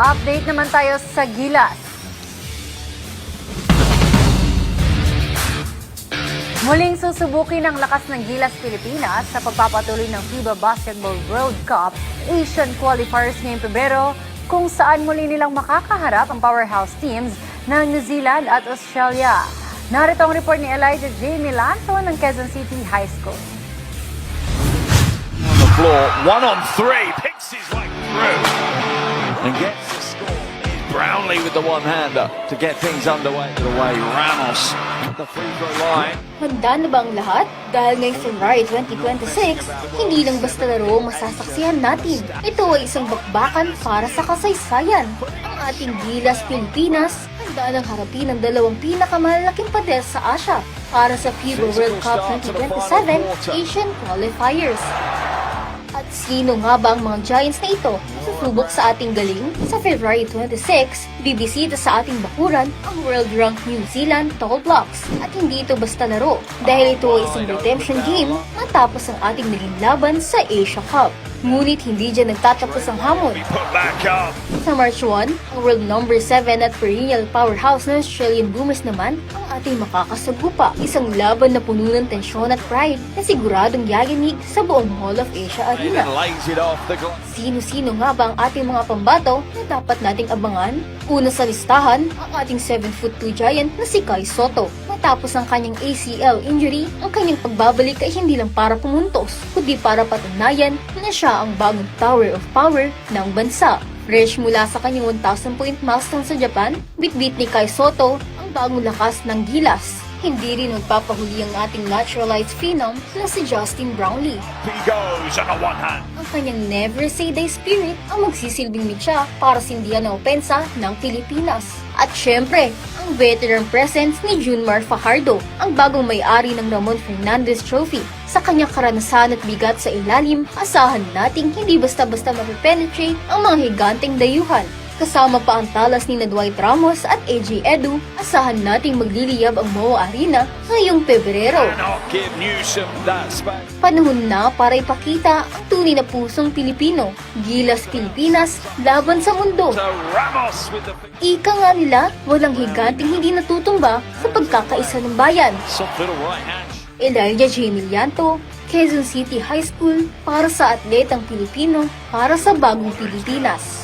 Update naman tayo sa Gilas. Muling susubukin ang lakas ng Gilas Pilipinas sa pagpapatuloy ng FIBA Basketball World Cup Asian Qualifiers ngayong Pebrero, kung saan muli nilang makakaharap ang powerhouse teams ng New Zealand at Australia. Narito ang report ni Elijah J. Milanto ng Quezon City High School. On the floor, 1 on 3, picks his way through and gets the score. Brownlee with the one-hander to get things underway. Ramos at the free throw line. Handa na ba ang lahat? Dahil ngayong February 2026, hindi lang basta laro ang masasaksihan natin. Ito ay isang bakbakan para sa kasaysayan. Ang ating Gilas Pilipinas handa nang harapin ang dalawang pinakamalalaking pader sa Asia para sa FIBA World Cup 2027 Asian Qualifiers. At sino nga ba ang mga Giants na ito? Susubok sa ating galing? Sa February 26, bibisita sa ating bakuran ang world-ranked New Zealand Tall Blocks. At hindi ito basta laro, dahil ito ay isang redemption game matapos ang ating naging laban sa Asia Cup. Ngunit hindi dyan nagtatapos ang hamon. Sa March 1, ang world number 7 at perennial powerhouse ng Australian Boomers naman ang ating makakasagupa. Isang laban na puno ng tensyon at pride na siguradong yayanig sa buong Mall of Asia Arena. Sino-sino nga ba ang ating mga pambato na dapat nating abangan? Una sa listahan, ang ating 7'2" giant na si Kai Sotto. Matapos ang kanyang ACL injury, ang kanyang pagbabalik ay hindi lang para pumuntos, kundi para patunayan na siya ang bagong Tower of Power ng bansa. Fresh mula sa kanyang 1,000 point milestone sa Japan, bitbit ni Kai Sotto ang bagong lakas ng Gilas. Hindi rin magpapahuli ang ating naturalized phenom na si Justin Brownlee. He goes on a one-hand. Ang kanyang never say die spirit ang magsisilbing mitya para sindihan ang opensa ng Pilipinas. At syempre, ang veteran presence ni Junmar Fajardo, ang bagong may-ari ng Ramon Fernandez Trophy. Sa kanyang karanasan at bigat sa ilalim, asahan nating hindi basta-basta mapipenetrate ang mga higanteng dayuhan. Kasama pa ang talas ni Dwight Ramos at AJ Edu, asahan nating magliliyab ang MOA Arena ngayong Pebrero. Panahon na para ipakita ang tunay na pusong Pilipino. Gilas Pilipinas, laban sa mundo. Ika nga nila, walang higanting hindi natutumba sa pagkakaisa ng bayan. Elijah J. Milanto, Quezon City High School, para sa atletang Pilipino, para sa bagong Pilipinas.